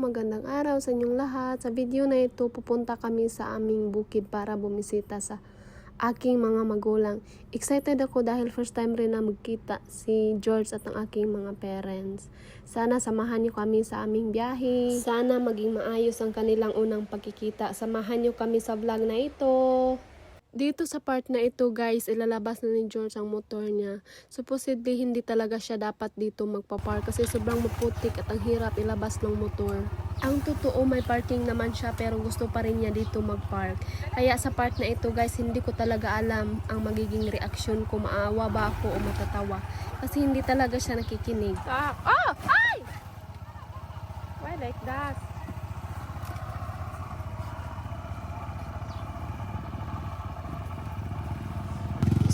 magandang araw sa inyong lahat. Sa video na ito, pupunta kami sa aming bukid para bumisita sa aking mga magulang. Excited ako dahil first time rin na magkita si George at ang aking mga parents. Sana samahan niyo kami sa aming biyahe. Sana maging maayos ang kanilang unang pagkikita. Samahan niyo kami sa vlog na ito. Dito sa part na ito guys, ilalabas na ni George ang motor niya. Supposedly hindi talaga siya dapat dito magpa-park kasi sobrang maputik at ang hirap ilabas ng motor. Ang totoo may parking naman siya pero gusto pa rin niya dito mag-park. Kaya sa part na ito guys, hindi ko talaga alam ang magiging reaksyon ko. Maawa ba ako o matatawa? Kasi hindi talaga siya nakikinig. Oh! Ay! Why like that?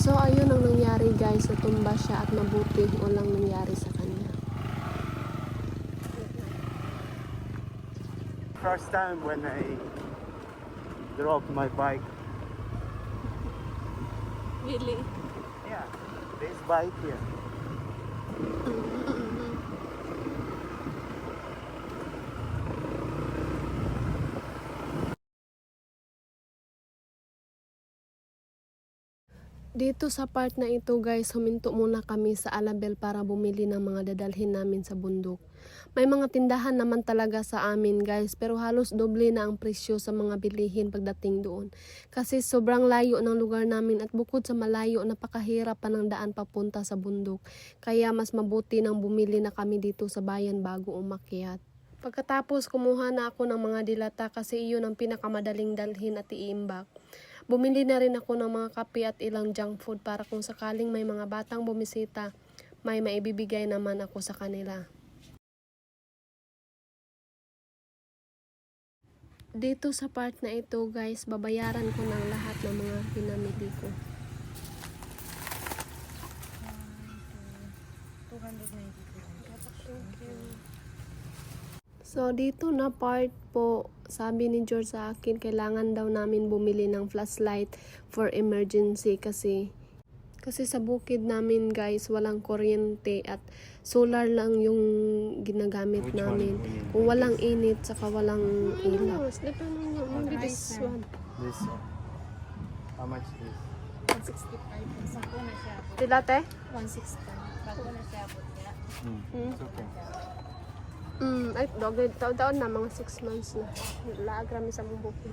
So, ayun ang nangyari guys, natumba siya at mabuti walang nangyari sa kanya. First time when I dropped my bike. Really? Yeah, this bike here. Dito sa part na ito guys, huminto muna kami sa Alabel para bumili ng mga dadalhin namin sa bundok. May mga tindahan naman talaga sa amin guys, pero halos doble na ang presyo sa mga bilihin pagdating doon. Kasi sobrang layo ng lugar namin at bukod sa malayo, napakahirap pa ng daan papunta sa bundok. Kaya mas mabuti nang bumili na kami dito sa bayan bago umakyat. Pagkatapos kumuha na ako ng mga dilata kasi iyon ang pinakamadaling dalhin at iimbak. Bumili na rin ako ng mga kape at ilang junk food para kung sakaling may mga batang bumisita, may maibibigay naman ako sa kanila. Dito sa part na ito guys, babayaran ko ng lahat ng mga pinamili ko. 292. So, dito na part po, sabi ni George sa akin, kailangan daw namin bumili ng flashlight for emergency kasi sa bukid namin guys, walang kuryente at solar lang yung ginagamit namin. Kung walang init, saka walang ilaw. Maybe this one. This one. How much is this? 165. Sako na siya. Dilate? 160. Bago na siya po niya. It's okay. Ay, taon na, mga 6 months na. Laagrami sa mong bukid.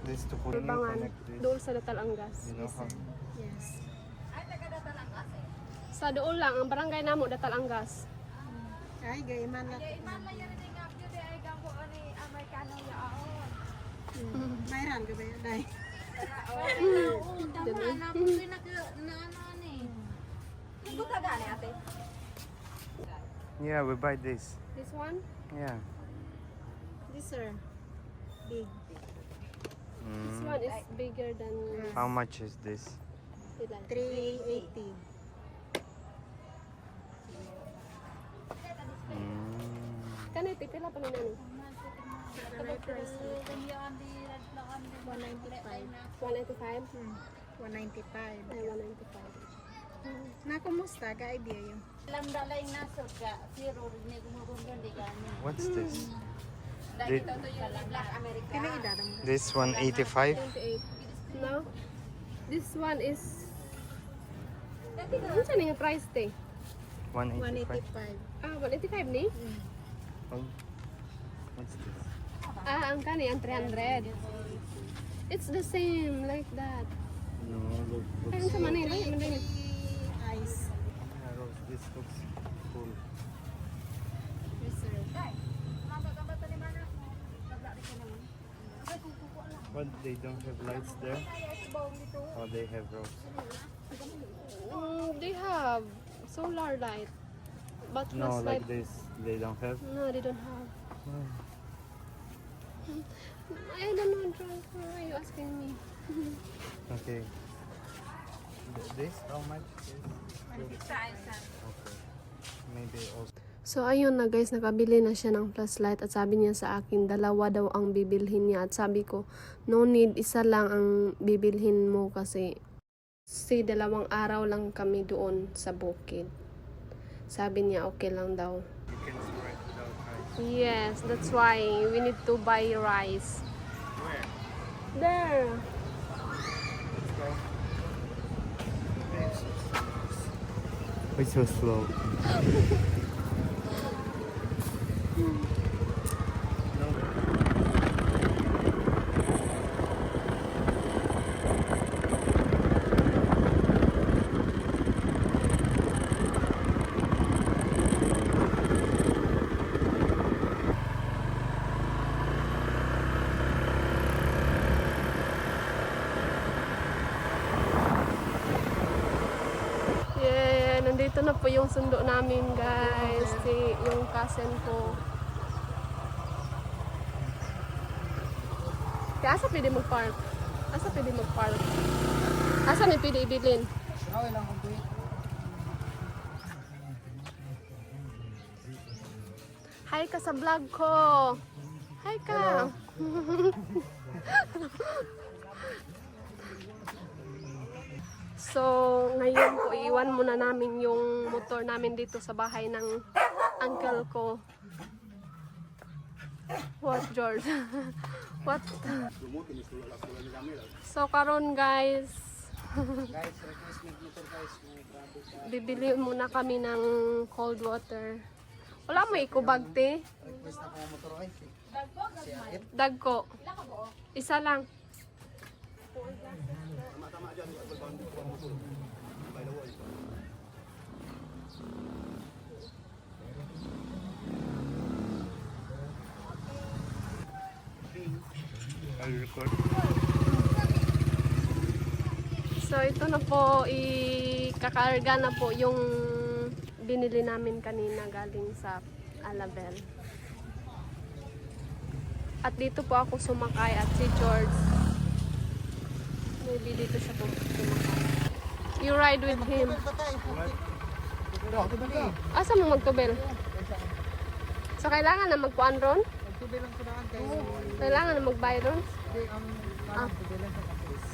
This to put in Bangan, connect this. doon sa Datalangas. You know how? Yes. Sa doon lang, ang barangay namo Datalangas. Ay, gayman na. Mayroon ka ba yan? Day. Yeah, we buy this. This one? Yeah. This sir. Big. This one is bigger than How much is this? 380. Kanit, pila pa nila ni? 195. 195? 195. Ay, 195. Na kumusta ka idea yun? What's this? Kaya idadam ka. This 185? 28. No? This one is... Ano siya nga price te? 185. 185. 185 ni? Oh. What's this? Ang kani, ang 300. It's the same, like that. No, look. Ayun sa Manila, yung Manila. Ice. Yeah, Rose, this looks cool. Yes sir. But they don't have lights there? Oh, they have Rose. They have solar light. But No, flashlight, like this, they don't have? no, they don't have. Oh. I don't know, John. Why are you asking me? Okay. This, how much is? Okay. Maybe also. So ayun na guys, nakabili na siya ng flashlight at sabi niya sa akin, dalawa daw ang bibilhin niya. At sabi ko, no need, isa lang ang bibilhin mo kasi 2 araw lang kami doon sa bukid. Sabi niya okay lang daw. You can spread without eyes. Yes, that's why we need to buy rice. Where? There. Let's go. Why so slow? No. Yeah, nandito na po yung sundo namin, guys. Yung cousin ko. Kaya asa pwede mag-park? Asa pwede mag-park? Asa may pwede ibilin? Okay lang kung tuwit. Hi ka sa vlog ko. Hi ka. So, ngayon po, iwan muna namin yung motor namin dito sa bahay ng uncle ko. What, George? What? So, karon guys, Guys, request mag-motor guys. Grabe ka. bibili muna kami ng cold water. Wala mo ikubag, te? Request ako ng motor guys. Dagko. Isa lang. I'll record. So ito na po, ikakarga na po yung binili namin kanina galing sa Alabel. At dito po ako sumakay at si George. Maybe dito siya po sumakay. You ride with him. Asa mo magtubel? So kailangan na magpuan ron? Magtubay lang ko na guys. Kailangan na magbayad ron? Hindi, ang parang tubay lang sa kapis.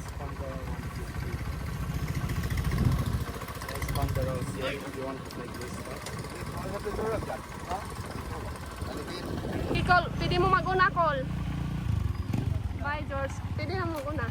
Let's pump the roads. Yeah, you want to like this stuff? I have the door of that. Ikaw, pwede mo mag-una, call. Bye, George. Pwede na mag-una.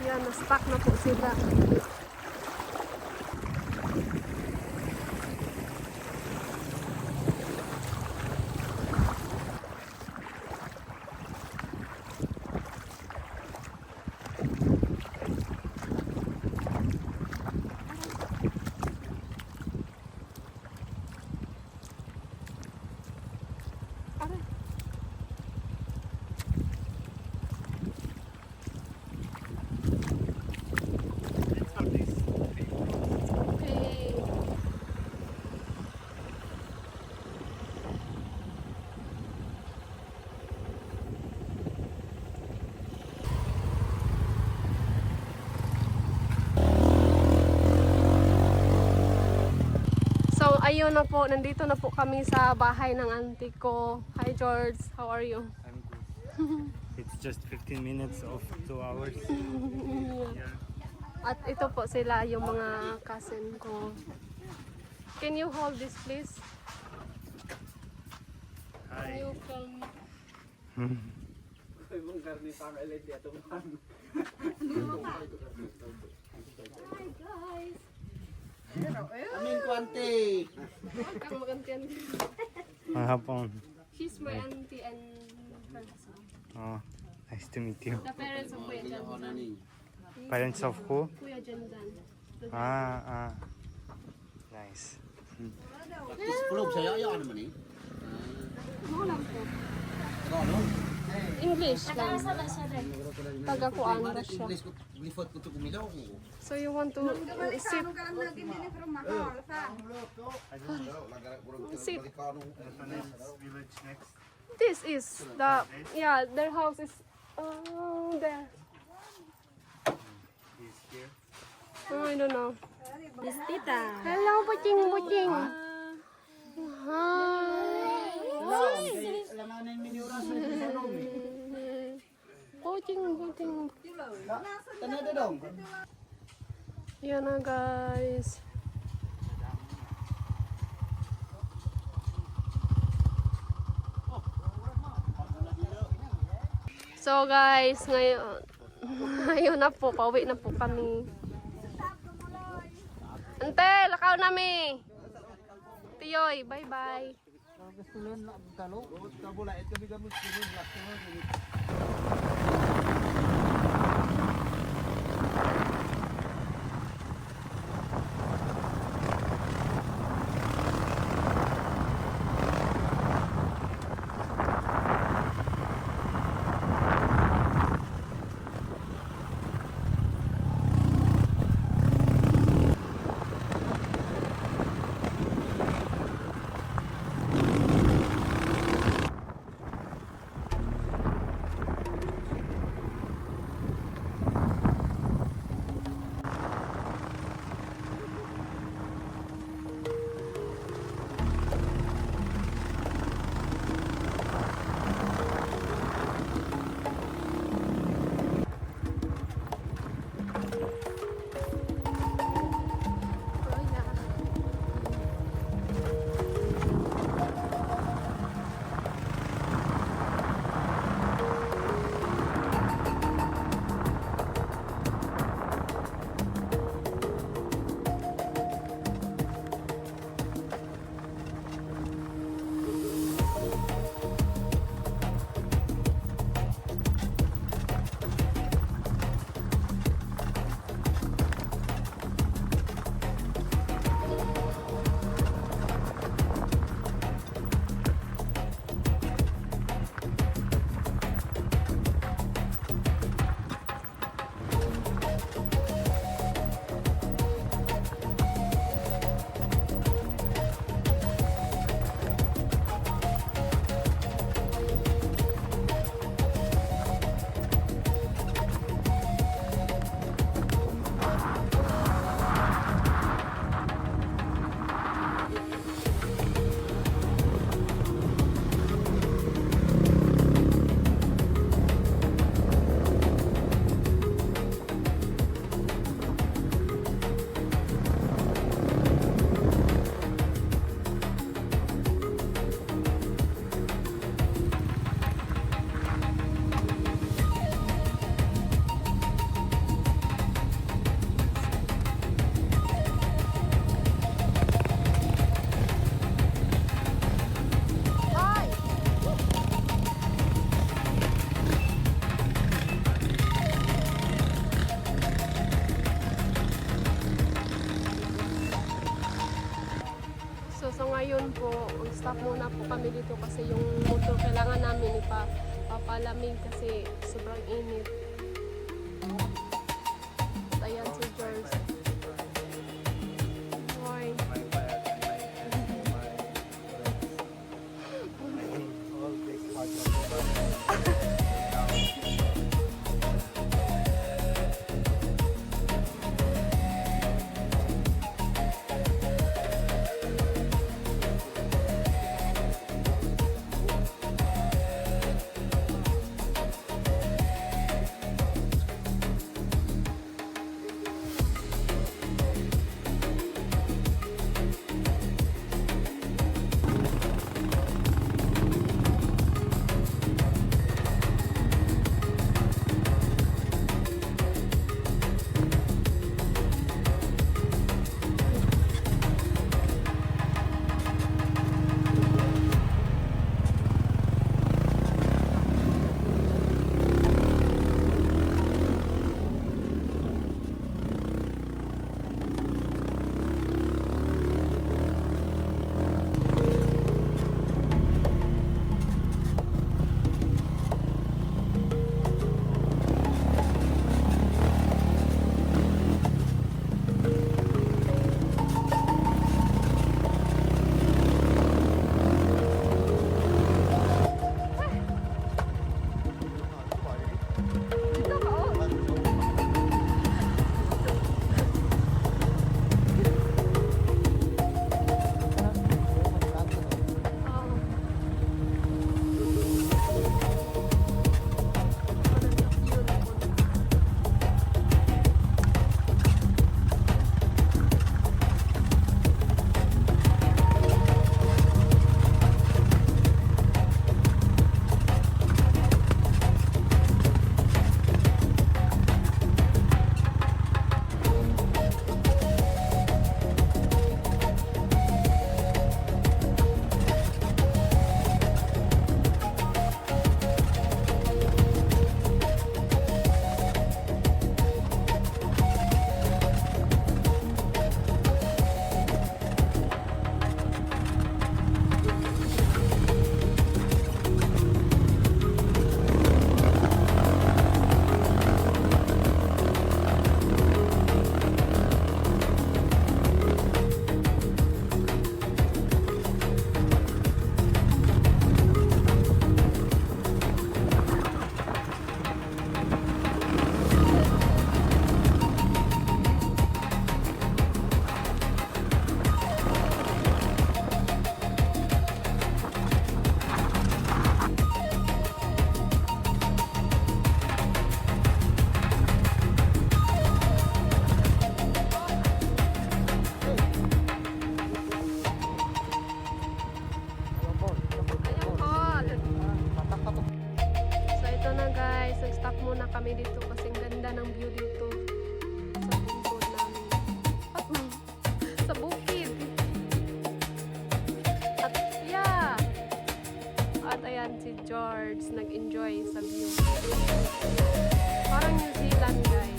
Yan, na-stuck na po sila. Okay. So, ayun na po. Nandito na po kami sa bahay ng auntie ko. Hi, George. How are you? I'm good. It's just 15 minutes of 2 hours. Yeah. At ito po sila yung mga cousin ko. Can you hold this please? Can Hi. you film? Ay, mong karni family di ato man. Hi guys! Aming kwante. Welcome mag-auntie. Hapon. She's my auntie and her husband. Oh, nice to meet you. The parents of Kuya Janjan. Parents of who? Kuya Janjan. Nice. Club saya ya ano man eh. Ano lang po? Ano? English lang. Taga-kuan ba siya? English ko glifot ko to kumilaw ko. So you want to sit? Sit. Village next. This is the, yeah, their house is there. Is here. Oh, I don't know. Miss Tita. Hello, Puching, Puching. Hi. Langanin minura sa salong. Puching, Puching. Tanada dong. Yan na, guys. So guys, ngayon na po, pauwi na po kami. Ante, lakaw nami. Tiyoy, bye-bye. Gustulan na talo. Kabula et kami gamit kini last one. Oh, yeah. So ngayon po, stop muna po kami dito kasi yung motor kailangan namin ipapalamig kasi sobrang init. At ayan si George. Hoy. All this part of the body. kami dito kasi ang ganda ng view dito sa bukid namin. At sa bukid. At yeah. At ayan si George nag-enjoy sa view. Parang New Zealand, guys.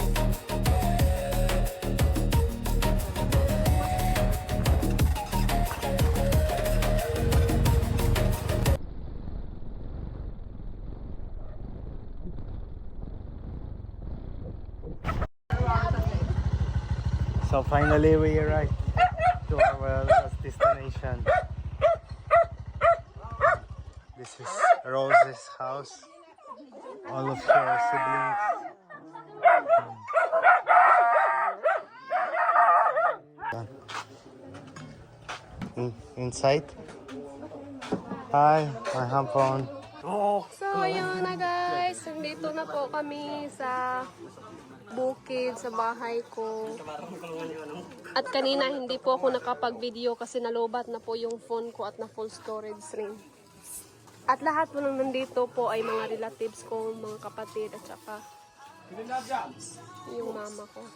So finally we arrived to our last destination. This is Rose's house. All of her siblings. Inside. Hi, my handphone. So, ayun na guys. Nandito na po kami sa bukid, sa bahay ko. At kanina hindi po ako nakapag-video kasi nalobat na po yung phone ko at na full storage rin. At lahat po nang nandito po ay mga relatives ko, mga kapatid at saka yung mama ko.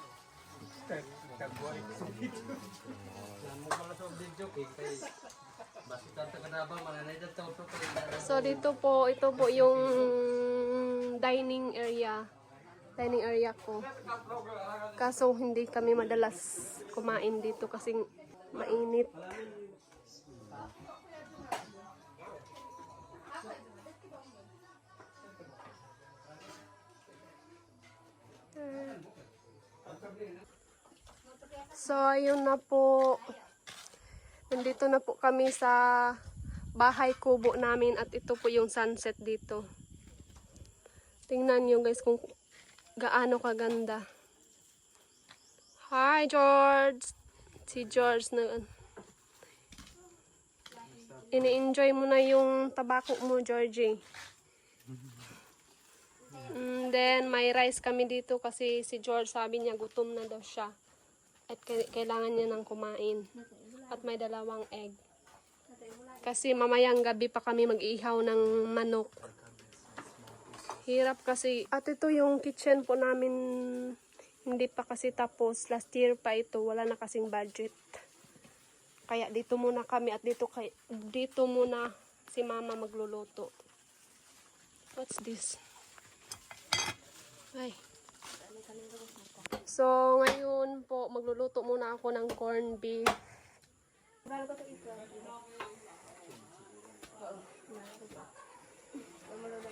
So dito po, ito po yung dining area ko. Kaso hindi kami madalas kumain dito kasi mainit. So ayun na po. Nandito na po kami sa bahay kubo namin at ito po yung sunset dito. Tingnan nyo guys kung gaano kaganda. Hi George! Si George na ini-enjoy mo na yung tabako mo, Georgie. Then may rice kami dito kasi si George sabi niya gutom na daw siya. At kailangan niya nang kumain. At may 2 egg. Kasi mamayang gabi pa kami mag-ihaw ng manok. Hirap kasi. At ito yung kitchen po namin. Hindi pa kasi tapos. Last year pa ito. Wala na kasing budget. Kaya dito muna kami at dito muna si mama magluluto. What's this? Ay. So, ngayon po, magluluto muna ako ng corned beef.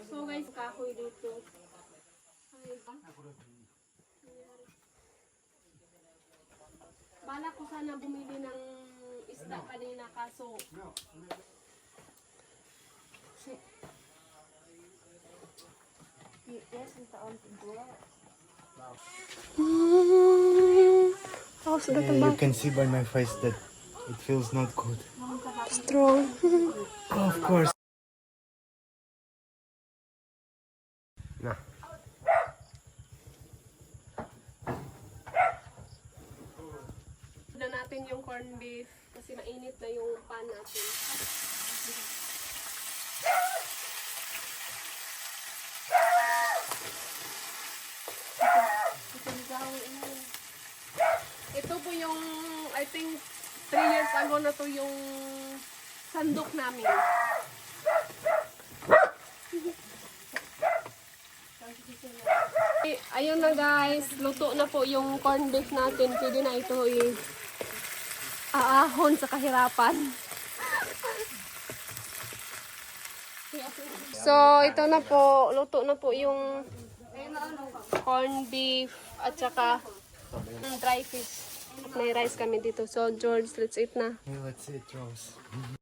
So guys, kahoy dito. Bala ko sana bumili ng isda kanina kaso You can see by my face that it feels not good. strong. Of course. Nah. Na natin yung corned beef kasi mainit na yung pan natin. Ito po yung, I think, 3 years ago na to yung sandok namin. Ayun na guys, luto na po yung corned beef natin. Pwede na ito aahon sa kahirapan. So, ito na po, luto na po yung corned beef at saka dry fish. May rice kami dito. So, George, let's eat na. Let's eat, Rose.